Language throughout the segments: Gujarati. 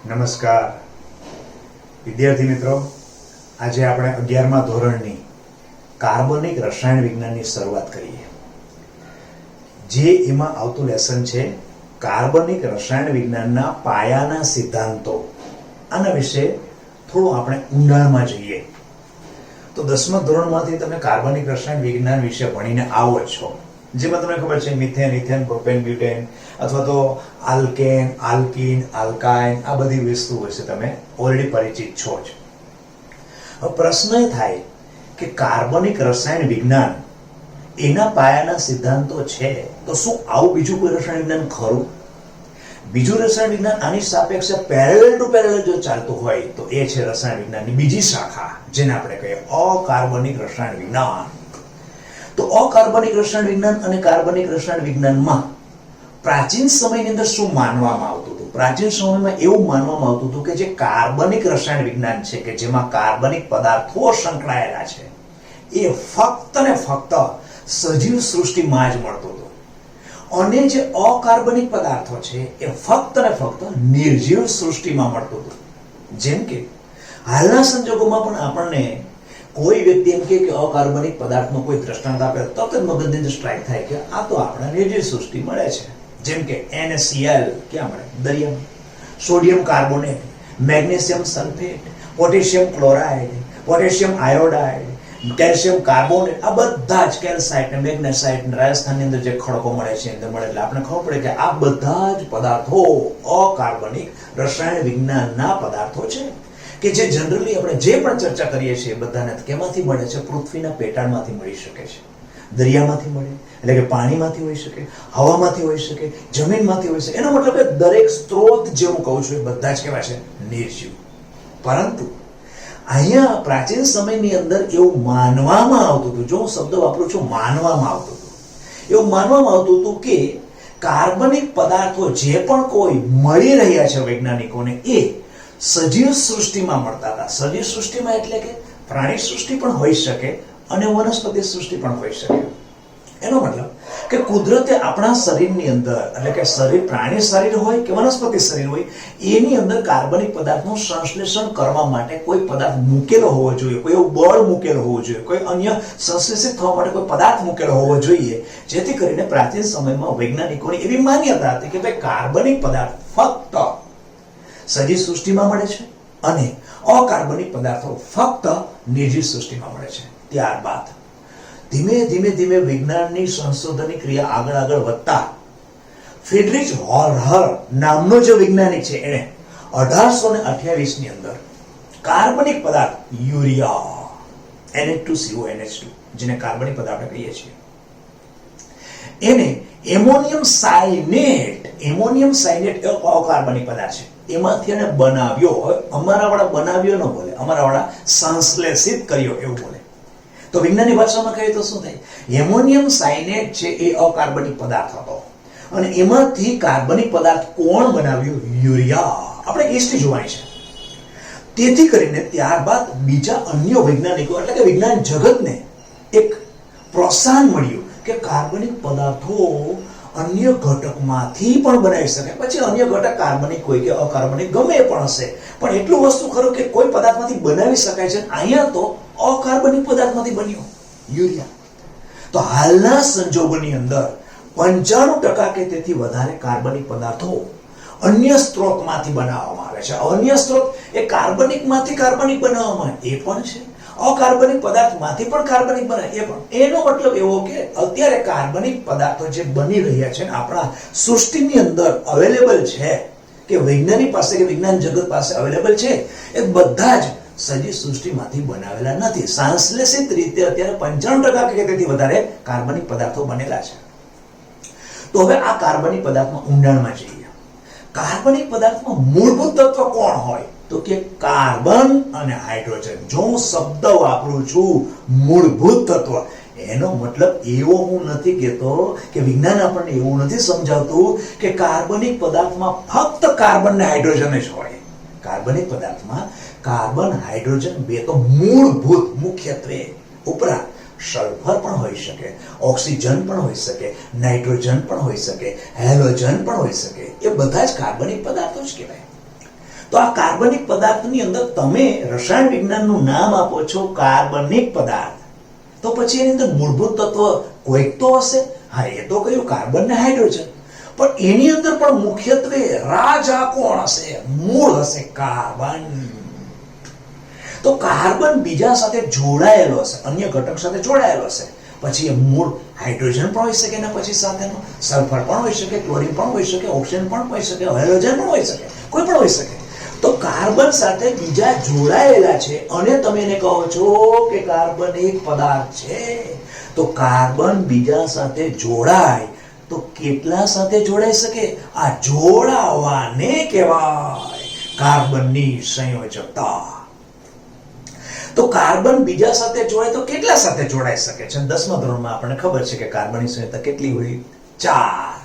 નમસ્કાર વિદ્યાર્થી મિત્રો, આજે આપણે 11મા ધોરણની કાર્બનિક રસાયણ વિજ્ઞાનની શરૂઆત કરીએ. જે એમાં આવતું લેસન છે કાર્બનિક રસાયણ વિજ્ઞાનના પાયાના સિદ્ધાંતો. આના વિશે થોડું આપણે ઊંડાણમાં જઈએ. તો 10મા ધોરણમાંથી તમે કાર્બનિક રસાયણ વિજ્ઞાન વિશે ભણીને આવો છો, જેમાં તમને ખબર છે મિથેન, ઇથેન, પ્રોપેન, બ્યુટેન અથવા તો આલ્કેન, આલ્કીન, આલ્કાઇન, આ બધી વસ્તુઓ વિશે તમે ઓલરેડી પરિચિત છો જ. હવે પ્રશ્ન એ થાય કે કાર્બનિક રસાયણ વિજ્ઞાન એના પાયાના સિદ્ધાંતો છે, તો શું આવું બીજું કોઈ રસાયણ વિજ્ઞાન ખરું? બીજું રસાયણ વિજ્ઞાન આની સાપેક્ષે પેરેલલ ટુ પેરેલલ જો ચાલતું હોય તો એ છે રસાયણ વિજ્ઞાનની બીજી શાખા, જેને આપણે કહીએ અકાર્બનિક રસાયણ વિજ્ઞાન. તો અકાર્બનિક રસાયણ વિજ્ઞાન અને કાર્બનિક રસાયણ વિજ્ઞાનમાં પ્રાચીન સમયની અંદર શું માનવામાં આવતું હતું? પ્રાચીન સમયમાં એવું માનવામાં આવતું હતું કે જે કાર્બનિક રસાયણ વિજ્ઞાન છે, કે જેમાં કાર્બનિક પદાર્થો સંકળાયેલા છે, એ ફક્ત ને ફક્ત સજીવ સૃષ્ટિમાં જ મળતું હતું. અને જે અકાર્બનિક પદાર્થો છે એ ફક્ત ને ફક્ત નિર્જીવ સૃષ્ટિમાં મળતું હતું. જેમ કે હાલના સંજોગોમાં પણ આપણને કોઈ વ્યક્તિ એમ કે અકાર્બનિક પદાર્થનો કોઈ દ્રષ્ટાંત આપે તો જ મગજની અંદર સ્ટ્રાઇક થાય કે આ તો આપણા નિર્જીવ સૃષ્ટિ મળે છે. જેમ કે NaCl ક્યાં મળે? દરિયામાં. Sodium carbonate, magnesium sulphate, potassium chloride, potassium iodide, calcium carbonate, આ બધા જ કેલ્સાઇટ ને મેગ્નેસાઇટ રાજસ્થાનની અંદર જે ખડકો મળે છે અંદર મળે, એટલે આપણે ખબર પડે કે આ બધા જ પદાર્થો અકાર્બનિક રસાયણ વિજ્ઞાનના પદાર્થો છે, કે જે જનરલી આપણે જે પણ ચર્ચા કરીએ છીએ બધાને કેમાંથી મળે છે? પૃથ્વીના પેટાળમાંથી મળી શકે છે, દરિયામાંથી મળે, એટલે કે પાણીમાંથી હોઈ શકે, હવામાંથી હોઈ શકે, જમીનમાંથી હોઈ શકે. એનો મતલબ કે દરેક સ્ત્રોત જે હું કહું છું એ બધા જ કેવા છે? નિર્જીવ. પરંતુ અહીંયા પ્રાચીન સમયની અંદર એવું માનવામાં આવતું હતું, જો હું શબ્દ વાપરું છું માનવામાં આવતું હતું, એવું માનવામાં આવતું હતું કે કાર્બનિક પદાર્થો જે પણ કોઈ મળી રહ્યા છે વૈજ્ઞાનિકોને એ સજીવ સૃષ્ટિમાં મળતા હતા. સજીવ સૃષ્ટિમાં એટલે કે પ્રાણી સૃષ્ટિ પણ હોઈ શકે અને વનસ્પતિ સૃષ્ટિ પણ હોઈ શકે. એનો મતલબ કે કુદરતે આપણા શરીરની અંદર, એટલે કે શરીર, પ્રાણી શરીર હોય કે વનસ્પતિ શરીર હોય, એની અંદર કાર્બનિક પદાર્થનું સંશ્લેષણ કરવા માટે કોઈ પદાર્થ મૂકેલો હોવો જોઈએ, કોઈ એવું બળ મૂકેલો હોવો જોઈએ, કોઈ અન્ય સંશ્લેષિત થવા માટે કોઈ પદાર્થ મૂકેલો હોવો જોઈએ, જેથી કરીને પ્રાચીન સમયમાં વૈજ્ઞાનિકોની એવી માન્યતા હતી કે ભાઈ કાર્બનિક પદાર્થ ફક્ત સજીવ સૃષ્ટિમાં મળે છે અને અકાર્બનિક પદાર્થો ફક્ત નિર્જીવ સૃષ્ટિમાં મળે છે. ત્યારબાદ ધીમે ધીમે ધીમે વિજ્ઞાનની સંશોધનની ક્રિયા આગળ વધતા ફ્રીડરિચ હોલર નામનો જે વૈજ્ઞાનિક છે, એણે 1828 ની અંદર કાર્બનિક પદાર્થ યુરિયા Na2CO, જેને કાર્બનિક પદાર્થ કહીએ છીએ, એને એમોનિયમ સાયનેટ એ અકાર્બનિક પદાર્થ છે, એમાંથી એને બનાવ્યો. હવે અમારા વાળા બનાવ્યો ન બોલે, અમારા વાળા સંશ્લેષિત કર્યો એવું બોલે. તો વિજ્ઞાનની ભાષામાં કહીએ તો શું થાય? એમોનિયમ સાયનેટ છે એ અકાર્બનિક પદાર્થ હતો અને એમાંથી કાર્બનિક પદાર્થ કોણ બનાવ્યું? યુરિયા. આપણે હિસ્ટ્રી જોવાની છે. તેથી કરીને ત્યારબાદ બીજા અન્ય વૈજ્ઞાનિકો, એટલે કે વિજ્ઞાન જગતને એક પ્રોત્સાહન મળ્યું કે કાર્બનિક પદાર્થો અન્ય ઘટકમાંથી પણ બનાવી શકે. પછી અન્ય ઘટક કાર્બનિક હોય કે અકાર્બનિક ગમે એ પણ હશે, પણ એટલું વસ્તુ ખરું કે કોઈ પદાર્થમાંથી બનાવી શકાય છે. અહીંયા તો અકાર્બનિક પદાર્થમાંથી બન્યો યુરિયા. તો હાલના સંજોગોની અંદર 95% કે તેથી વધારે કાર્બનિક પદાર્થો અન્ય સ્ત્રોતમાંથી બનાવવામાં આવે છે. અન્ય સ્ત્રોત એ કાર્બનિકમાંથી કાર્બનિક બનાવવામાં એ પણ છે, અકાર્બનિક પદાર્થમાંથી પણ કાર્બનિક બને એ પણ. એનો મતલબ એવો કે અત્યારે કાર્બનિક પદાર્થો જે બની રહ્યા છે આપણા સૃષ્ટિની અંદર અવેલેબલ છે, કે વૈજ્ઞાનિક પાસે કે વિજ્ઞાન જગત પાસે અવેલેબલ છે, એ બધા જ સજીવ સૃષ્ટિમાંથી બનાવેલા નથી. સંશ્લેષિત રીતે અત્યારે 95% કે તેથી વધારે કાર્બનિક પદાર્થો બનેલા છે. તો હવે આ કાર્બનિક પદાર્થમાં ઊંડાણમાં જઈએ. કાર્બનિક પદાર્થમાં મૂળભૂત તત્વ કોણ હોય? તો કે કાર્બન અને હાઇડ્રોજન. જો હું શબ્દ વાપરું છું મૂળભૂત તત્વ, એનો મતલબ એવો હું નથી કહેતો કે વિજ્ઞાન આપણને એવું નથી સમજાવતું કે કાર્બનિક પદાર્થમાં ફક્ત કાર્બન અને હાઇડ્રોજન જ હોય. કાર્બનિક પદાર્થમાં કાર્બન, હાઇડ્રોજન બે તો મૂળભૂત મુખ્યત્વે, ઉપરાંત સલ્ફર પણ હોઈ શકે, ઓક્સિજન પણ હોઈ શકે, નાઇટ્રોજન પણ હોઈ શકે, હેલોજન પણ હોઈ શકે. એ બધા જ કાર્બનિક પદાર્થો જ કહેવાય. તો આ કાર્બનિક પદાર્થની અંદર તમે રસાયણ વિજ્ઞાનનું નામ આપો છો કાર્બનિક પદાર્થ, તો પછી એની અંદર મૂળભૂત તત્વ કોઈક તો હશે. હા, એ તો કયું કાર્બન ને હાઇડ્રોજન, પણ એની અંદર પણ મુખ્યત્વે રાજા કોણ હશે? મૂળ હશે કાર્બન. તો કાર્બન બીજા સાથે જોડાયેલો હશે, અન્ય ઘટક સાથે જોડાયેલો હશે. પછી એ મૂળ હાઇડ્રોજન પણ હોઈ શકે, એના પછી સાથેનો સલ્ફર પણ હોઈ શકે, ક્લોરીન પણ હોઈ શકે, ઓક્સિજન પણ હોઈ શકે, હાઇડ્રોજન પણ હોઈ શકે, કોઈ પણ હોઈ શકે. તો કાર્બન સાથે બીજા જોડાયેલા છે અને તમે એને કહો છો કે કાર્બન એક પદાર્થ છે. તો કાર્બન બીજા સાથે જોડાય તો કેટલા સાથે જોડાઈ શકે? આ જોડાવાને કહેવાય કાર્બનની સંયોજકતા. તો કાર્બન બીજા સાથે જોડાય તો કેટલા સાથે જોડાઈ શકે છે? 10મા ધોરણમાં આપણને ખબર છે કે કાર્બનની સંયોજકતા કેટલી હોય? 4.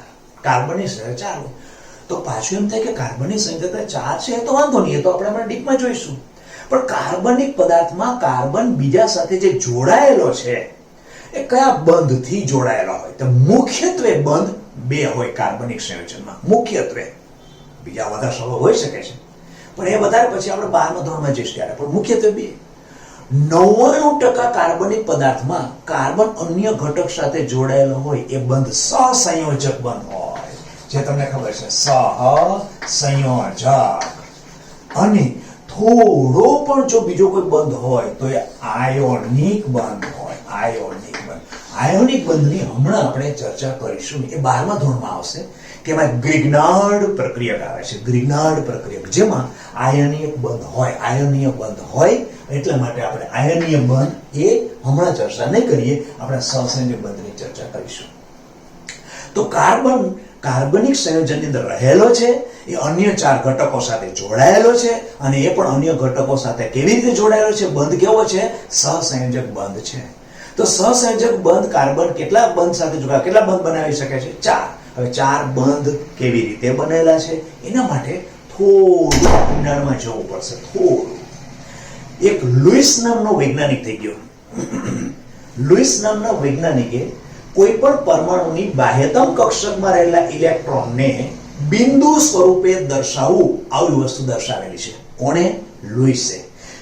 કાર્બનની સંયોજકતા 4 હોય. તો પાછું એમ થાય કે કાર્બનની સંયોજકતા 4 છે, તો વાંધો નહીં, એ તો આપણે ડીપમાં જોઈશું. પણ કાર્બનિક પદાર્થમાં કાર્બન બીજા સાથે જે જોડાયેલો છે એ કયા બંધથી જોડાયેલો હોય? તો મુખ્યત્વે બંધ 2 હોય કાર્બનિક સંયોજનમાં, મુખ્યત્વે. બીજા બધા શબ્દો હોઈ શકે છે, પણ એ વધારે પછી આપણે 12મા ધોરણમાં જઈશું ત્યારે. પણ મુખ્યત્વે 2. 99% કાર્બનિક પદાર્થમાં કાર્બન અન્ય ઘટક સાથે જોડાયેલો હોય એ બંધ સહસંયોજક બંધ હોય, જે તમને ખબર છે, સહસંયોજક. અને થોડો પણ જો બીજો કોઈ બંધ હોય તો એ આયોનિક બંધ હોય. આયોનિક બંધ. આયોનિક બંધની હમણાં આપણે ચર્ચા કરીશું, એ 12મા ધોરણમાં આવશે કે એમાં ગ્રિગ્નાર્ડ પ્રક્રિયક આવે છે. ગ્રિગ્નાર્ડ પ્રક્રિયક, જેમાં આયનીય બંધ હોય. આયનીય બંધ હોય એટલા માટે આપણે આયનીય બંધ એ હમણાં ચર્ચા નહીં કરીએ, આપણે સહસંયોજક બંધની ચર્ચા કરીશું. તો કાર્બન કાર્બનિક સંયોજનની અંદર રહેલો છે, એ અન્ય 4 ઘટકો સાથે જોડાયેલો છે, અને એ પણ અન્ય ઘટકો સાથે કેવી રીતે જોડાયેલો છે? બંધ કેવો છે? સહસંયોજક બંધ છે. તો સહસંયોજક બંધ કાર્બન કેટલા બંધ સાથે જોડાય, કેટલા બંધ બનાવી શકે છે? 4. હવે 4 બંધ કેવી રીતે બનેલા છે એના માટે થોડું ઊંડાણમાં જવું પડશે. થોડું. એક લુઈસ નામનો વૈજ્ઞાનિક થઈ ગયો. લુઈસ નામના વૈજ્ઞાનિકે કોઈ પણ પરમાણુની બાહ્યતમ કક્ષકમાં રહેલા ઇલેક્ટ્રોનને બિંદુ સ્વરૂપે દર્શાવવું, આવી વસ્તુ દર્શાવેલી છે. કોણે? લુઈસે.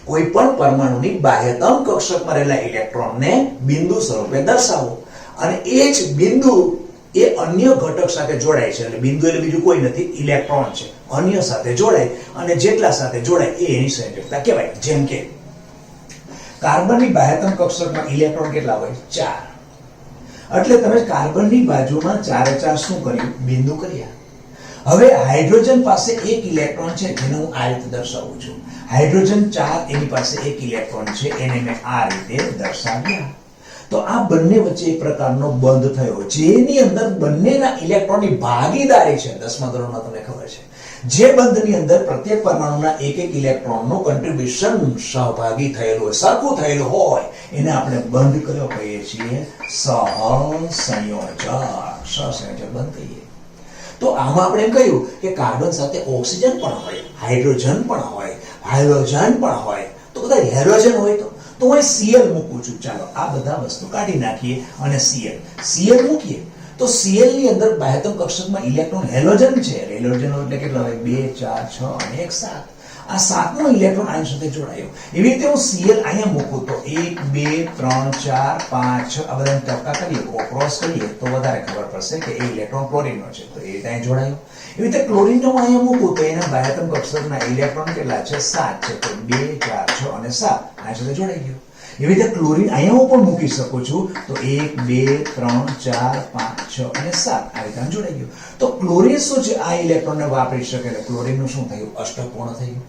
કોઈ પણ પરમાણુની બાહ્યતમ કક્ષકમાં રહેલા ઇલેક્ટ્રોનને બિંદુ સ્વરૂપે દર્શાવવું, અને એ જ બિંદુ એ અન્ય ઘટક સાથે જોડાય છે. એટલે બિંદુ એટલે બીજું કોઈ નથી, ઇલેક્ટ્રોન છે. અન્ય સાથે જોડાય અને જેટલા સાથે જોડાય એ એની સંયોજકતા કહેવાય. જેમ કે કાર્બનની બાહ્યતમ કક્ષકમાં ઇલેક્ટ્રોન કેટલા હોય? 4. એટલે તમે કાર્બનની બાજુમાં 4 4 શું કર્યું? બિંદુ કર્યા. હવે હાઇડ્રોજન પાસે 1 ઇલેક્ટ્રોન છે, જેને હું આ રીતે દર્શાવું છું. હાઇડ્રોજન 4, એની પાસે 1 ઇલેક્ટ્રોન છે, એને મેં આ રીતે દર્શાવ્યા. તો આ બંને વચ્ચે એક પ્રકારનો બંધ થયો, જેની અંદર બંનેના ઇલેક્ટ્રોનની ભાગીદારી છે. 10મા ધોરણમાં તમને ખબર છે. જે બંધની અંદર પ્રત્યેક પરમાણુના 1 ઇલેક્ટ્રોનનું કન્ટ્રીબ્યુશન સહભાગી થયેલું હોય, સરખું થયેલું હોય, એને આપણે બંધ કયો કહીએ છીએ? સહસંયોજક. સહસંયોજક બંધ કહીએ. તો આમાં આપણે એમ કહ્યું કે કાર્બન સાથે ઓક્સિજન પણ હોય, હાઇડ્રોજન પણ હોય, હાઇડ્રોજન પણ હોય. તો બધા હેલોજન હોય તો હું Cl મૂકું છું. ચાલો આ બધા વસ્તુ કાઢી નાખીએ અને Cl મૂકીએ. તો Cl ની અંદર બાહ્યતમ કક્ષકમાં ઇલેક્ટ્રોન હેલોજન છે. હેલોજન એટલે કેટલા હોય? 2 4 6 અને 1 7. આ 7નો ઇલેક્ટ્રોન આની સાથે જોડાયો. એવી રીતે હું Cl અહીંયા મૂકું તો 1 2 3 4 5 6 આ બધાને ટપકા કરીએ, ક્રોસ કરીએ તો વધારે ખબર પડશે કે એ ઇલેક્ટ્રોન ક્લોરીનનો છે. તો એ રીતે અહીં જોડાયો. એવી રીતે ક્લોરીનનો હું અહીંયા મૂકું તો એના બાહ્યતમ કક્ષકના ઇલેક્ટ્રોન કેટલા છે? 7 છે. તો 2 4 6 અને 7 આની સાથે જોડાઈ ગયો. એવી રીતે ક્લોરીન અહીંયા હું પણ મૂકી શકું છું. તો 1 2 3 4 5 6 અને 7 આ રીતે જોડાઈ ગયું. તો ક્લોરીન શું છે? આ ઇલેક્ટ્રોનને વાપરી શકે. એટલે ક્લોરીનનું શું થયું? અષ્ટક પૂર્ણ થયું.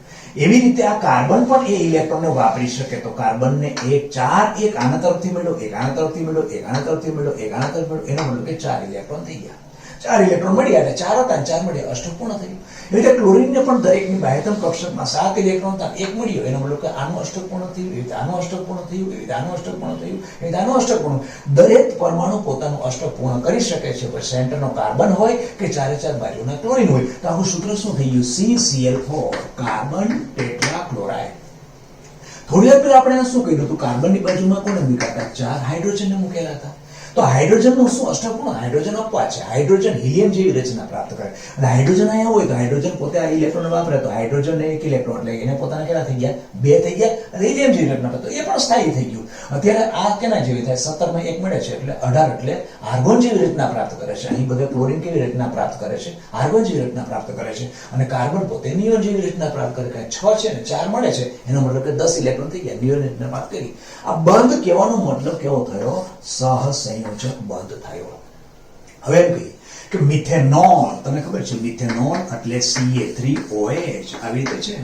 એવી રીતે આ કાર્બન પણ એ ઇલેક્ટ્રોનને વાપરી શકે. તો કાર્બનને 4 એક આના તરફથી મળ્યો, એક આના તરફથી મળ્યો, એક આના તરફથી મળ્યો, એક આના તરફ મળ્યો. એનો મતલબ કે 4 ઇલેક્ટ્રોન થઈ ગયા. 4 ઇલેક્ટ્રોન મળ્યા એટલે 4 હતા, 4 મળ્યા, અષ્ટક પૂર્ણ થયું. એવી રીતે ક્લોરીનને પણ દરેકની બાહ્યતમ કક્ષકમાં 7 ઇલેક્ટ્રોન હતા, 1 મળ્યો. એનો મતલબ કે આનું અષ્ટક પૂર્ણ થયું, એવી રીતે આનું અષ્ટક પૂર્ણ થયું, એવી રીતે આનું અષ્ટક પૂર્ણ થયું, એવી રીતે આનું અષ્ટક પૂર્ણ. દરેક પરમાણુ પોતાનું અષ્ટક પૂર્ણ કરી શકે છે. પછી સેન્ટરનો કાર્બન હોય કે 4 બાજુના ક્લોરીન હોય. તો આનું સૂત્ર શું થઈ ગયું? CCl4, carbon tetrachloride. થોડી વાર પહેલા આપણે શું કહ્યું હતું? કાર્બનની બાજુમાં કોને મૂક્યા હતા? 4 હાઇડ્રોજનને મૂકેલા હતા. તો હાઇડ્રોજનનું શું અષ્ટકપૂર્ણ? હાઇડ્રોજન અપવાદ છે. હાઇડ્રોજન હિલિયમ જેવી રચના પ્રાપ્ત કરે અને હાઇડ્રોજન અહીંયા હોય તો હાઇડ્રોજન પોતે આ ઇલેક્ટ્રોન વાપરે તો હાઇડ્રોજન ને એક ઇલેક્ટ્રોન એટલે એને પોતાના કેટલા થઈ ગયા? 2 થઈ ગયા અને હિલિયમ જેવી રચના તો એ પણ સ્થાયી થઈ ગયું. અત્યારે આ કેના જેવી થાય? 17 માં 1 મળે છે એટલે 18 એટલે આર્ગોન જેવી રચના પ્રાપ્ત કરે છે. અહીં બધે ક્લોરીન કેવી રચના પ્રાપ્ત કરે છે? આર્ગોન જેવી રચના પ્રાપ્ત કરે છે અને કાર્બન પોતે નિયોન જેવી રચના પ્રાપ્ત કરે છે. 6 છે ને 4 મળે છે એનો મતલબ કે 10 ઇલેક્ટ્રોન થઈ ગયા. નિયોન રચના વાત કરી. આ બંધ કહેવાનો મતલબ કેવો થયો? સહસંયોજક બંધ થયો. હવે એમ કહીએ કે મિથેનોલ, તમને ખબર છે મિથેનોલ એટલે CH3OH આવી રીતે છે.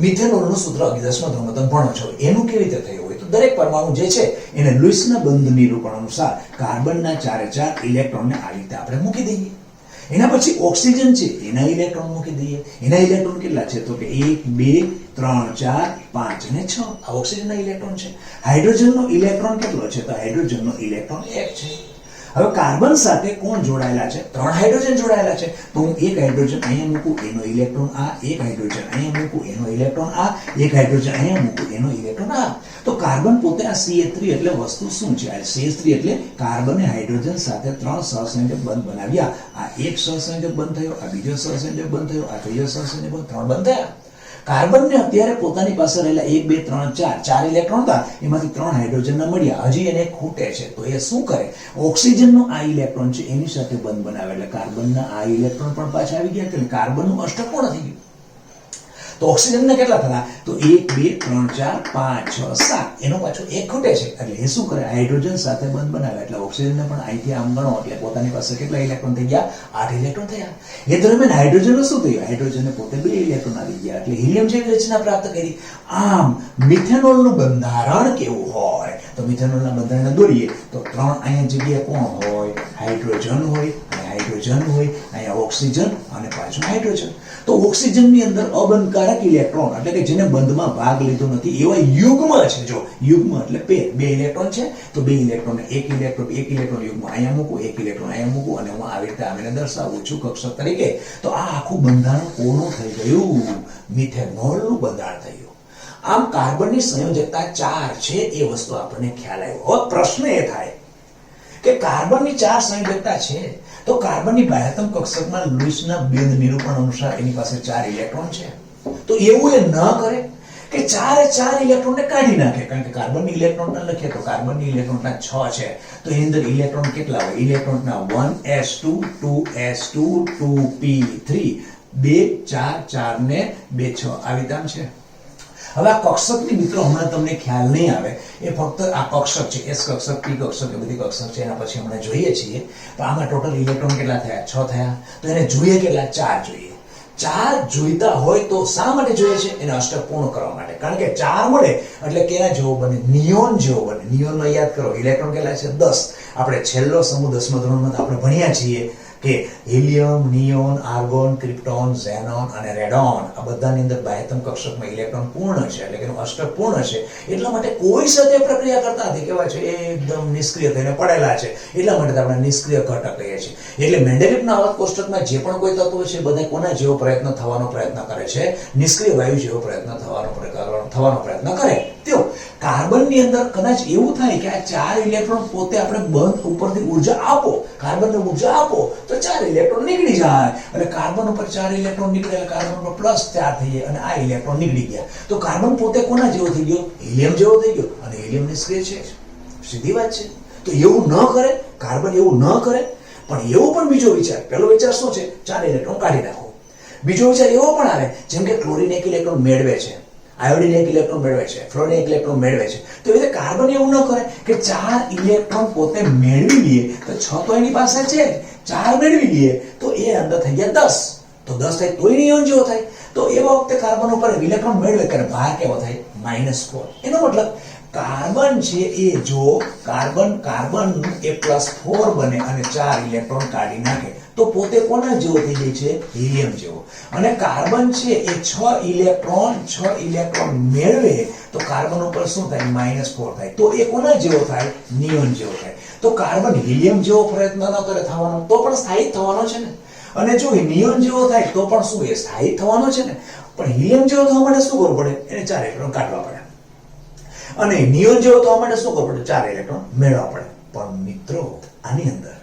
મિથેનોલનું સૂત્ર 10મા ધોરણમાં તમે ભણો છો. એનું કેવી રીતે થયું હોય તો દરેક પરમાણુ જે છે એને લુઈસના બંધ નિરૂપણ અનુસાર કાર્બનના 4 ઇલેક્ટ્રોનને આ રીતે આપણે મૂકી દઈએ. એના પછી ઓક્સિજન છે એના ઇલેક્ટ્રોન મૂકી દઈએ. એના ઇલેક્ટ્રોન કેટલા છે તો કે 1 2 3 4 5 અને 6 આ ઓક્સિજનના ઇલેક્ટ્રોન છે. હાઇડ્રોજનનો ઇલેક્ટ્રોન કેટલો છે તો હાઇડ્રોજનનો ઇલેક્ટ્રોન 1 છે. હવે કાર્બન સાથે કોણ જોડાયેલા છે? 3 હાઇડ્રોજન જોડાયેલા છે. તો હું એક હાઇડ્રોજન અહીંયા મૂકું એનો ઇલેક્ટ્રોન આ, એક હાઇડ્રોજન અહીંયા મૂકું એનો ઇલેક્ટ્રોન આ, એક હાઇડ્રોજન અહીંયા મૂકું એનો ઇલેક્ટ્રોન આ. તો કાર્બન પોતે આ CH3 એટલે વસ્તુ શું છે? આ CH3 એટલે કાર્બને હાઇડ્રોજન સાથે 3 સહસંયોજક બંધ બનાવ્યા. આ એક સહસંયોજક બંધ થયો, આ બીજો સહસંયોજક બંધ થયો, આ ત્રીજો સહસંયોજક બંધ, 3 બંધ થયા. કાર્બનને અત્યારે પોતાની પાસે રહેલા 1 2 3 4 ઇલેક્ટ્રોન હતા એમાંથી 3 હાઇડ્રોજનના મળ્યા. હજી એને ખૂટે છે તો એ શું કરે? ઓક્સિજનનો આ ઇલેક્ટ્રોન છે એની સાથે બંધ બનાવે એટલે કાર્બનના આ ઇલેક્ટ્રોન પણ પાછા આવી ગયા એટલે કાર્બનનું અષ્ટક પૂર્ણ થઈ ગયું. તો ઓક્સિજનના કેટલા થયા તો 1 2 3 4 5 6 7 એનો પાછો એક ખૂટે છે એટલે એ શું કરે? હાઇડ્રોજન સાથે બંધ બનાવે એટલે ઓક્સિજનને પણ અહીંથી આમ ગણો એટલે પોતાની પાસે કેટલા ઇલેક્ટ્રોન થઈ ગયા? 8 ઇલેક્ટ્રોન થયા. એ દરમિયાન હાઇડ્રોજનનું શું થયું? હાઇડ્રોજનને પોતે 2 ઇલેક્ટ્રોન આવી ગયા એટલે હિલિયમ જેવી રચના પ્રાપ્ત કરી. આમ મિથેનોલનું બંધારણ કેવું હોય તો મિથેનોલના બંધારણને દોરીએ તો 3 અહીંયા જગ્યાએ કોણ હોય? હાઇડ્રોજન હોય, હાઇડ્રોજન હોય, અહીંયા ઓક્સિજન અને પાછું હાઇડ્રોજન. તો ઓક્સિજનની અંદર અબંધકારક ઇલેક્ટ્રોન એટલે કે જેને બંધમાં ભાગ લીધો નથી એવા યુગ્મ છે. જો યુગ્મ એટલે પેર, 2 ઇલેક્ટ્રોન છે તો 2 ઇલેક્ટ્રોન એક ઇલેક્ટ્રોન યુગ્મ અહીંયા મૂકું, એક ઇલેક્ટ્રોન અહીંયા મૂકું અને હું આવી રીતે આવીને દર્શાવું છું કક્ષક તરીકે. તો આ આખું બંધારણ કોનું થઈ ગયું? મિથેનોલનું બંધારણ થઈ ગયું. આમ કાર્બનની સંયોજકતા 4 છે એ વસ્તુ આપણને ખ્યાલ આવ્યો. હવે પ્રશ્ન એ થાય કે કાર્બનની 4 સંયોજકતા છે તો કાર્બનની બાહ્યતમ કક્ષકમાં લુઈસના બંધ નિરૂપણ અનુસાર એની પાસે 4 ઇલેક્ટ્રોન છે. તો એવું એ ન કરે કે 4 ઇલેક્ટ્રોનને કાઢી નાખે. કારણ કે કાર્બનની ઇલેક્ટ્રોનના લખીએ તો કાર્બનની ઇલેક્ટ્રોનના 6 છે તો એની અંદર ઇલેક્ટ્રોન કેટલા હોય? ઇલેક્ટ્રોનના 1s2 2s2 2p3 2 4 4 ને 2 6 આવી રીતે આમ છે. હવે આ કક્ષકની મિત્રો હમણાં તમને ખ્યાલ નહીં આવે એ ફક્ત આ કક્ષક છે S કક્ષક P કક્ષક એ બધી કક્ષક છે એના પછી હમણાં જોઈએ છીએ. તો આમાં ટોટલ ઇલેક્ટ્રોન કેટલા થયા? 6 થયા. તો એને જોઈએ કેટલા? 4 જોઈએ. 4 જોઈતા હોય તો શા માટે જોઈએ છે? એને અષ્ટક પૂર્ણ કરવા માટે. કારણ કે 4 મળે એટલે કેના જેવો બને? નિયોન જેવો બને. નિયોનનો યાદ કરો ઇલેક્ટ્રોન કેટલા છે? 10. આપણે છેલ્લો સમૂહ 10મા ધોરણમાં આપણે ભણ્યા છીએ કે helium, neon, argon, krypton, xenon અને રેડોન આ બધાની અંદર બાહ્યતમ કક્ષકમાં ઇલેક્ટ્રોન પૂર્ણ છે એટલે કે એનું અષ્ટક પૂર્ણ છે. એટલા માટે કોઈ સાથે પ્રક્રિયા કરતા નથી. કેવા છે? એકદમ નિષ્ક્રિય થઈને પડેલા છે. એટલા માટે આપણે નિષ્ક્રિય ઘટક કહીએ છીએ. એટલે મેન્ડેલિફના આવર્ત કોષ્ટકમાં જે પણ કોઈ તત્વો છે બધા કોના જેવો પ્રયત્ન થવાનો પ્રયત્ન કરે છે? નિષ્ક્રિય વાયુ જેવો પ્રયત્ન થવાનો પ્રયત્ન કરે. તેઓ કાર્બનની અંદર કદાચ એવું થાય કે આ 4 ઇલેક્ટ્રોન પોતે આપણે બંધ ઉપરથી ઉર્જા આપો, કાર્બનને ઉર્જા આપો તો 4 ઇલેક્ટ્રોન નીકળી જાય અને કાર્બન ઉપર 4 ઇલેક્ટ્રોન નીકળે એટલે કાર્બન પર +4 થઈ જાય અને આ ઇલેક્ટ્રોન નીકળી ગયા. તો કાર્બન પોતે કોના જેવો થઈ ગયો? હિલિયમ જેવો થઈ ગયો અને હિલિયમ નિષ્ક્રિય છે. સીધી વાત છે. તો એવું ન કરે, કાર્બન એવું ન કરે. પણ એવો પણ બીજો વિચાર, પહેલો વિચાર શું છે? 4 ઇલેક્ટ્રોન કાઢી નાખો. બીજો વિચાર એવો પણ આવે જેમ કે ક્લોરીન 1 ઇલેક્ટ્રોન મેળવે છે, આયોડીન 1 ઇલેક્ટ્રોન મેળવે છે, ફ્લોરિન 1 ઇલેક્ટ્રોન મેળવે છે. તો એ કાર્બન એવું ન કરે કે 4 ઇલેક્ટ્રોન પોતે મેળવી લઈએ તો 6 તો એની પાસે છે, 4 મેળવી લઈએ તો એ અંદર થઈ ગયા 10. તો 10 થાય તોય નિયોન જેવો થાય. તો એ વખતે કાર્બન ઉપર ઇલેક્ટ્રોન મેળવે ત્યારે ભાર કેવો થાય? -4. એનો મતલબ કાર્બન છે એ જો કાર્બન એ +4 બને અને 4 ઇલેક્ટ્રોન કાઢી નાખે તો પોતે કોના જેવો થઈ જાય છે? હિલિયમ જેવો. અને કાર્બન છે એ 6 ઇલેક્ટ્રોન મેળવે તો કાર્બન ઉપર શું થાય? -4 થાય. તો એ કોના જેવો થાય? નિયોન જેવો થાય. તો કાર્બન હિલિયમ જેવો પ્રયત્ન ન કરે થવાનો તો પણ સ્થાયી થવાનો છે ને. અને જો નિયોન જેવો થાય તો પણ શું? એ સ્થાયી થવાનો છે ને. પણ હિલિયમ જેવો થવા માટે શું કરવું પડે? એને 4 ઇલેક્ટ્રોન કાઢવા પડે. અને નિયોન જેવો થવા માટે શું કરવું પડે? 4 ઇલેક્ટ્રોન મેળવવા પડે. પણ મિત્રો આની અંદર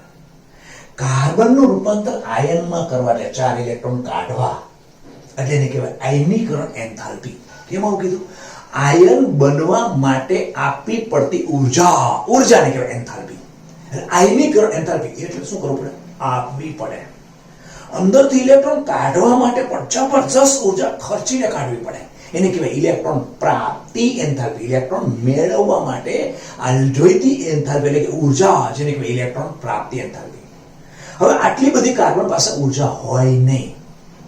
કાર્બનનું રૂપાંતર આયનમાં કરવા, એટલે 4 ઇલેક્ટ્રોન કાઢવા, એટલે એને કહેવાય આયનીકરણ એન્થાલ્પી. કેમ આવું કીધું? આયન બનવા માટે આપવી પડતી ઉર્જાને કહેવાય એન્થાલ્પી. એટલે આયનીકરણ એન્થાલ્પી એટલે શું કરવું પડે? આપવી પડે. અંદરથી ઇલેક્ટ્રોન કાઢવા માટે પણ જબરજસ્ત ઉર્જા ખર્ચીને કાઢવી પડે, એને કહેવાય ઇલેક્ટ્રોન પ્રાપ્તિ એન્થાલ્પી. ઇલેક્ટ્રોન મેળવવા માટે આ જોઈતી એન્થાલ્પી એટલે કે ઉર્જા, જેને કહેવાય ઇલેક્ટ્રોન પ્રાપ્તિ એન્થાલ્પી. હવે આટલી બધી કાર્બન પાસે ઉર્જા હોય નહીં,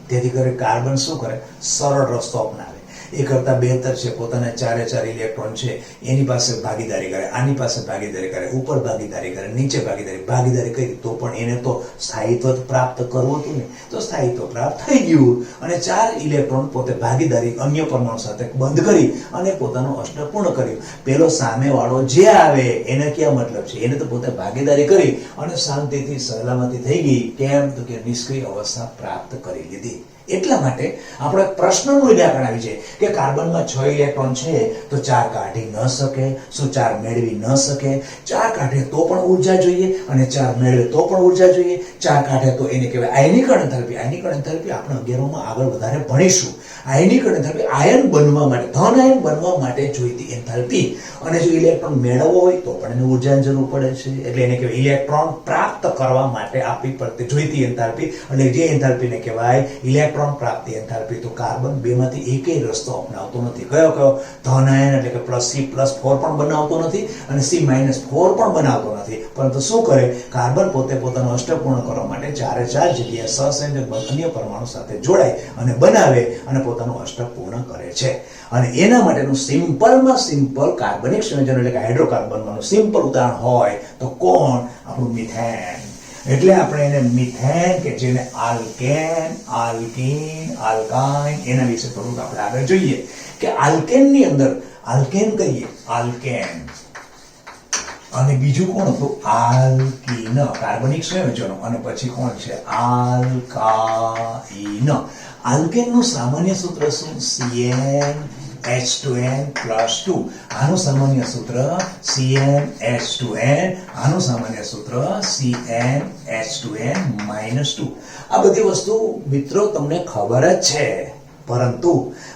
તેથી કરે કાર્બન શું કરે? સરળ રસ્તો અપનાવે. એ કરતા બહેતર છે પોતાના 4 ઇલેક્ટ્રોન છે એની પાસે ભાગીદારી કરે, આની પાસે ભાગીદારી કરે, ઉપર ભાગીદારી કરે, નીચે ભાગીદારી કરી તો પણ એને તો સ્થાયિત્વ પ્રાપ્ત કરવું હતું ને, તો સ્થાયિત્વ પ્રાપ્ત થઈ ગયું. અને 4 ઇલેક્ટ્રોન પોતે ભાગીદારી અન્ય પરમાણુ સાથે બંધ કરી અને પોતાનું અષ્ટક પૂર્ણ કર્યું. પેલો સામેવાળો જે આવે એને ક્યાં મતલબ છે? એને તો પોતે ભાગીદારી કરી અને શાંતિથી સલામતી થઈ ગઈ. કેમ? તો કે નિષ્ક્રિય અવસ્થા પ્રાપ્ત કરી લીધી. એટલા માટે આપણે પ્રશ્નનું નિરાકરણ આવી છે કે કાર્બનમાં 6 ઇલેક્ટ્રોન છે તો 4 કાઢી ન શકે. શું 4 મેળવી ન શકે? 4 કાઢે તો પણ ઉર્જા જોઈએ અને 4 મેળવે તો પણ ઉર્જા જોઈએ. 4 કાઢે તો એને કહેવાય આયનીકરણ એન્થાલ્પી. આયનીકરણ એન્થાલ્પી આપણે 11માં આગળ વધારે ભણીશું. આયનીકરણ એન્થાલ્પી આયન બનવા માટે, ધન આયન બનવા માટે જોઈતી એન્થાલ્પી. અને જો ઇલેક્ટ્રોન મેળવવો હોય તો પણ એને ઉર્જાની જરૂર પડે છે, એટલે એને કહેવાય ઇલેક્ટ્રોન પ્રાપ્ત કરવા માટે આપવી પડતી જોઈતી એન્થાલ્પી. અને જે એન્થાલ્પીને કહેવાય ઇલેક્ટ્રોન પ્રાપ્તિ એન્થાલ્પી. તો કાર્બન બેમાંથી એકેય રસ્તો અપનાવતો નથી. કયો? ધન આયન એટલે કે C+4 પણ બનાવતો નથી અને C-4 પણ બનાવતો નથી. પરંતુ શું કરે? કાર્બન પોતે પોતાનું અષ્ટક પૂર્ણ કરવા માટે 4 જગ્યાએ સહસંયોજક અન્ય પરમાણુ સાથે જોડાય અને બનાવે અને પોતાનું અષ્ટક પૂર્ણ કરે છે. અને એના માટેનું સિમ્પલમાં સિમ્પલ કાર્બનિક સંયોજન એટલે કે હાઇડ્રોકાર્બનનું સિમ્પલ ઉદાહરણ હોય તો કોણ? આપણું મિથેન. એટલે આપણે એને મિથેન, કે જેને આલ્કેન, આલ્કીન, આલ્કાઇન, એના વિશે થોડુંક આપણે આગળ જોઈએ કે આલ્કેનની અંદર આલ્કેન કહીએ, આલ્કેન, અને બીજું કોણ હતું? આલ્કીન, કાર્બનિક સંયોજનો. અને પછી કોણ છે? આલ્કાઇન. આલ્કેનનું સામાન્ય સૂત્ર શું? CnH2n+2. આનું સામાન્ય સૂત્ર CnH2n, આનું સામાન્ય સૂત્ર CnH2n-2. આ બધી વસ્તુ મિત્રો તમને ખબર જ છે, પરંતુ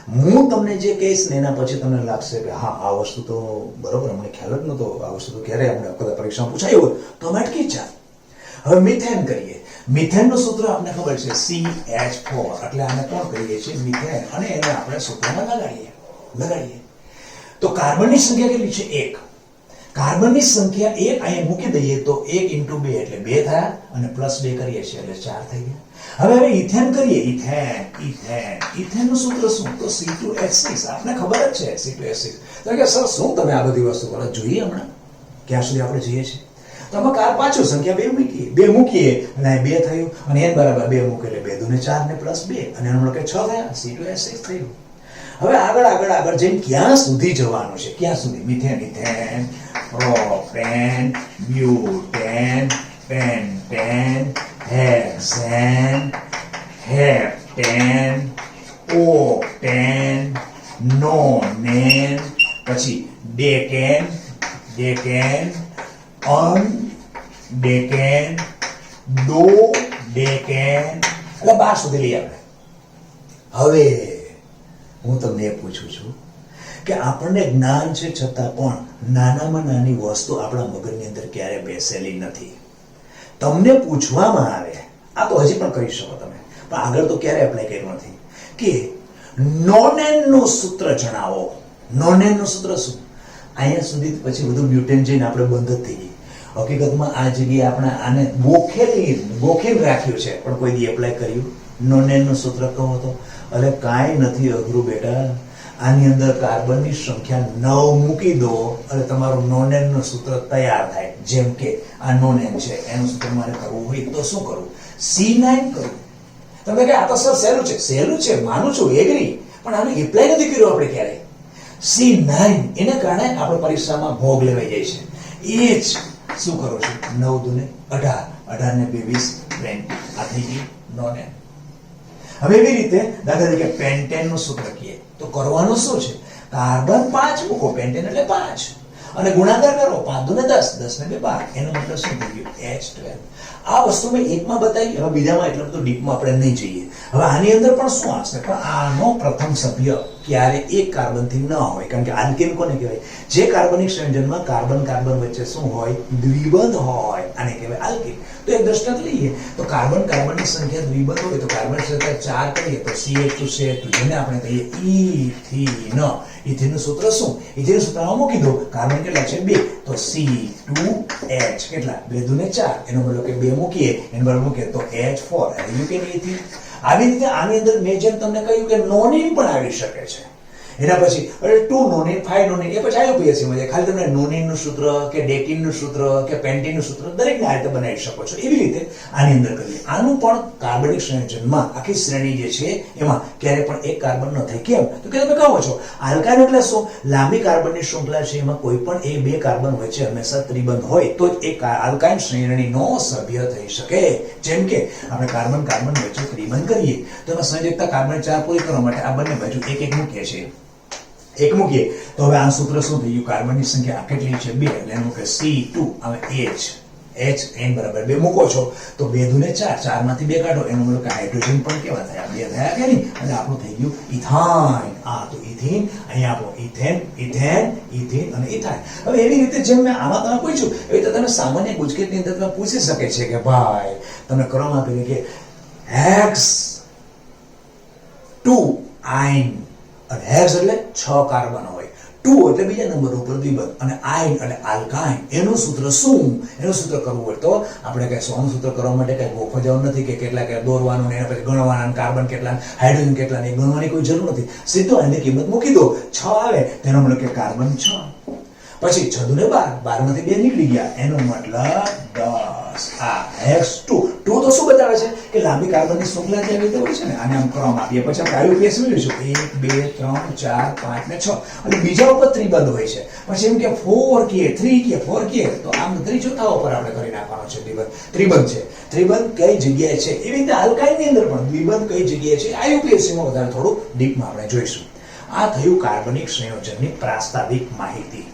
હું તમને જે કહીશ ને એના પછી તમને લાગશે કે હા આ વસ્તુ તો બરોબર, અમને ખ્યાલ જ નતો, આ વસ્તુ તો ક્યારે અમને કદાચ પરીક્ષામાં પૂછાયું હોય તો અમે અટકી જ. હવે મિથેન કરીએ. મિથેનનું સૂત્ર આપણને ખબર છે CH4, એટલે આને કોણ કહીએ છીએ? મિથેન. અને એને આપણે સૂત્રમાં લગાડીએ તો કાર્બનની સંખ્યા કેટલી છે? 1. કાર્બનની સંખ્યા 1 અહીંયા મૂકી દઈએ તો 1 × 2 એટલે 2 થયા અને +2 કરીએ છીએ એટલે 4 થઈ ગયા. હવે ઇથેન કરીએ. ઇથેનનું સૂત્ર શું? તો C2H6. આપને ખબર જ છે C2H6. તો કે સર શું તમે આ બધી વસ્તુ કરો? જોઈએ હમણાં ક્યાં સુધી આપણે જઈએ છીએ. તો આમાં પાછું સંખ્યા 2 મૂકીએ અને 2 થયું અને n બરાબર 2 મૂકે એટલે 2 × 4 ને +2 અને એનો કે 6 થયા. C2H6 થયું. હવે આગળ જઈને ક્યાં સુધી જવાનું છે? ક્યાં સુધી? Methane, ethane, propane, butane, pentane, hexane, heptane, octane, nonane, પછી ડેકેન, અનડેકેન, ડોડેકેન, એટલે 12 સુધી લઈ આપણે. હવે હું તમને એ પૂછું છું કે આપણને જ્ઞાન છે છતાં પણ નાનામાં નાની વસ્તુ આપણા મગજની અંદર ક્યારે બેસેલી નથી. તમને પૂછવામાં આવે, આ તો હજી પણ કરી શકો તમે, પણ આગળ તો ક્યારે એપ્લાય કર્યું નથી કે નોનેનનું સૂત્ર જણાવો. નોનેનનું સૂત્ર શું? અહીંયા સુધી પછી બધું બ્યુટેન જઈને આપણે બંધ જ થઈ ગઈ. હકીકતમાં આ જગ્યાએ આપણે આને ગોખેલ રાખ્યું છે પણ કોઈ દી એપ્લાય કર્યું? નોનેનનું સૂત્ર કહો તો એટલે કાંઈ નથી અઘરું બેટા. આની અંદર કાર્બનની સંખ્યા 9 મૂકી દો એટલે તમારું નોનેનનું સૂત્ર તૈયાર થાય. જેમ કે આ નોનેન છે, એનું સૂત્ર મારે કરવું હોય તો શું કરવું? C9 કરવું. તમે કે આ તો સર સહેલું છે, માનું છું, એગ્રી, પણ આને એપ્લાય નથી કર્યું આપણે ક્યારેય. C9 એને કારણે આપણે પરીક્ષામાં ભોગ લેવાઈ જાય છે. એ જ શું કરો છો? 9 દુને 18, 18 ને 2 20, 20. આ થઈ ગઈ નોનેન. હવે એવી રીતે દાખલા તરીકે પેન્ટેનનું સૂત્ર કહીએ તો કરવાનું શું છે? કાર્બન 5 મૂકો, પેન્ટેન એટલે 5. અને ગુણાકાર કરો 5 દુ ને 10, 10 ને 2 12, એનો મતલબ શું થઈ ગયું H12. આ વસ્તુ મેં એકમાં બતાવી, હવે બીજામાં એટલું બધું ડીપમાં આપણે નહીં જઈએ. હવે આની અંદર પણ શું આવશે, પણ આનો પ્રથમ સભ્ય ક્યારે એક કાર્બનથી ન હોય, કારણ કે આલ્કેન કોને કહેવાય, જે કાર્બનિક સંયોજનમાં કાર્બન કાર્બન વચ્ચે શું હોય, દ્વિબંધ હોય, આને કહેવાય આલ્કેન. તો એક દ્રષ્ટાંત લઈએ તો કાર્બન કાર્બનની સંખ્યા દ્વિબંધ હોય તો કાર્બન સંખ્યા 4 કરીએ તો CH2 જેને આપણે કહીએ ઇથીન. ઇથીનનું સૂત્ર શું, ઇથીનનું સૂત્રમાં મૂકી દો, કાર્બન કેટલા છે 2, તો C2H કેટલા 2 દુ ને 4, એનો મતલબ કે 2 મૂકીએ એનો બરાબર મૂકીએ તો H4, એટલે કે ઇથીન. આવી રીતે આની અંદર મેં જેમ તમને કહ્યું કે નોનિન પણ આવી શકે છે. એના પછી 2 નોનિન 5 નોનિન એ પછી IUPAC માં ખાલી તમને નોનિનનું સૂત્ર કે ડેકિનનું સૂત્ર કે પેન્ટીનનું સૂત્ર દરેકને આ રીતે બનાવી શકો છો. એવી રીતે આની અંદર કરીએ. આનું પણ કાર્બનિક સંયોજનમાં આખી શ્રેણી જે છે એમાં ક્યારે પણ એક કાર્બન ન થાય. કેમ તો કે તમે કહો છો આલ્કાઇન એટલે શું, લાંબી કાર્બનની શૃંખલા છે એમાં કોઈ પણ એ બે કાર્બન વચ્ચે હંમેશા ત્રિબંધ હોય તો જ એક આલ્કાઇન શ્રેણીનો સભ્ય થઈ શકે. જેમ કે આપણે કાર્બન કાર્બન વચ્ચે ત્રિબંધ કરીએ તો એમાં સંયોજકતા કાર્બન 4 પૂરી કરવા માટે આ બંને બાજુ એક એક મૂકીએ છીએ, એક મૂકીએ તો હવે આ સૂત્ર શું થઈ ગયું, કાર્બનની સંખ્યા કેટલી છે 2, એટલે એનું કે C2 હવે H n બરાબર 2 મૂકો છો તો 2 દુ ને 4, 4 માંથી 2 કાઢો એનો મતલબ કે હાઇડ્રોજન પણ કેવા થયા 2 થયા કે નહીં, અને આપણું થઈ ગયું ઇથાઇન. આ તો ઇથીન, અહીંયા આપણો ઇથેન, ઇથેન, ઇથીન અને ઇથાઇન. હવે એવી રીતે જેમ મેં આમાં તમે પૂછ્યું એવી રીતે તમે સામાન્ય ગુજકેટની અંદર તમે પૂછી શકે છે કે ભાઈ તમને કરવામાં આપેલું કે Hex2 આયન, અને હેક્સ એટલે 6 કાર્બન હોય, 2 એટલે બીજા નંબર ઉપર દ્વિબંધ, અને આયન એટલે આલ્કાઇન. એનું સૂત્ર શું, એનું સૂત્ર કરવું હોય તો આપણે કઈ સોનું સૂત્ર કરવા માટે કઈ ગોખો જવાનું નથી કે કેટલા કે દોરવાનું ને એના પછી ગણવાના, કાર્બન કેટલા, હાઇડ્રોજન કેટલા, ને ગણવાની કોઈ જરૂર નથી. સીધો આની કિંમત મૂકી દો, 6 આવે તેનો મતલબ કે કાર્બન 6, પછી 6 દુ ને 12, 12 માંથી 2 નીકળી ગયા એનો મતલબ 10. આ Hex2 2 તો શું બતાવે છે કે લાંબી કાર્બનની શૃંખલા જે રીતે હોય છે ને આને આમ કરવામાં આપીએ પછી આપણે IUPAC મેળવીશું 1 2 3 4 5 ને 6, અને બીજા ઉપર ત્રિબંધ હોય છે. પછી એમ કે 4 કે 3 કે 4 કે તો આમ ત્રિચોથા ઉપર આપણે કરી નાખવાનો છે ત્રિબંધ છે. ત્રિબંધ કઈ જગ્યાએ છે એવી રીતે આલ્કાઇનની અંદર પણ દ્વિબંધ કઈ જગ્યાએ છે IUPAC માં વધારે થોડું ડીપમાં આપણે જોઈશું. આ થયું કાર્બનિક સંયોજનની પ્રાસ્તાવિક માહિતી.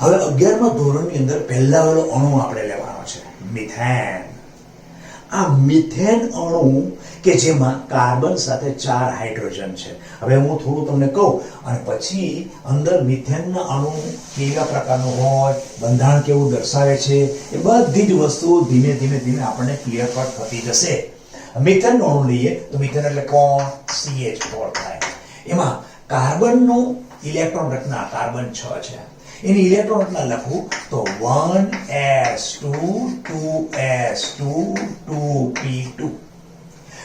હવે 11મા ધોરણની અંદર પહેલા વાળો અણુ આપણે લેવાનો છે મિથેન. આ મિથેન અણુ કે જેમાં કાર્બન સાથે 4 હાઇડ્રોજન છે. હવે હું થોડું તમને કહું અને પછી અંદર મિથેનના અણુ કેવા પ્રકારનું હોય, બંધારણ કેવું દર્શાવે છે, એ બધી જ વસ્તુઓ ધીમે ધીમે આપણને ક્લિયર કટ થતી જશે. મિથેનનું અણુ લઈએ તો મિથેન એટલે કોણ, CH4 થાય. એમાં કાર્બનનું ઇલેક્ટ્રોન રચના કાર્બન 6 છે. એની ઇલેક્ટ્રોન રચના લખું તો 1s2 2s2 2p2.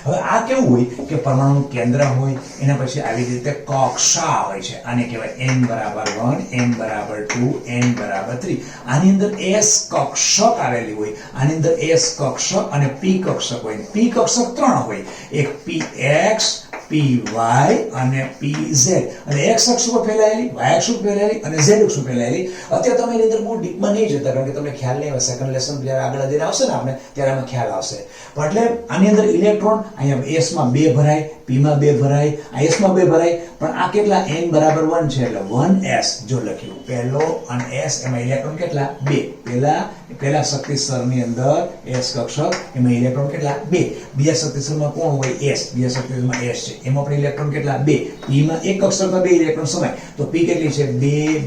હવે આ કેવું હોય કે પરમાણુ કેન્દ્ર હોય એના પછી આવી રીતે કક્ષા હોય છે. આને કહેવાય n બરાબર 1, n બરાબર 2, n બરાબર 3. આની અંદર s કક્ષક આવેલી હોય, આની અંદર s કક્ષક અને p કક્ષક હોય. p કક્ષક 3 હોય, એક px, py અને pz, અને x અક્ષ ઉપર ફેલાયેલી, y અક્ષ ઉપર ફેલાયેલી અને z અક્ષ ઉપર ફેલાયેલી. અત્યારે તમે એની અંદર બહુ ડીપમાં નહીં જતા કારણ કે તમને ખ્યાલ નહીં આવે. સેકન્ડ લેસન જ્યારે આગળ જઈને આવશે ને આપણે ત્યારે આમાં ખ્યાલ આવશે. પણ એટલે આની અંદર ઇલેક્ટ્રોન અહીંયા s માં 2 ભરાય, p માં 2 ભરાય, s માં 2 ભરાય, પણ આ કેટલા n બરાબર 1 છે એટલે 1s જો લખ્યું પહેલો અને s એમાં ઇલેક્ટ્રોન કેટલા 2. પહેલા શક્તિ સ્તરની અંદર s કક્ષક એમાં ઇલેક્ટ્રોન કેટલા 2. બીજા શક્તિ સ્તરમાં કોણ હોય s, બીજા શક્તિ સ્તરમાં s છે એમાં પણ ઇલેક્ટ્રોન કેટલા 2. p માં એક કક્ષકમાં 2 ઇલેક્ટ્રોન સમાય તો p કેટલી છે 2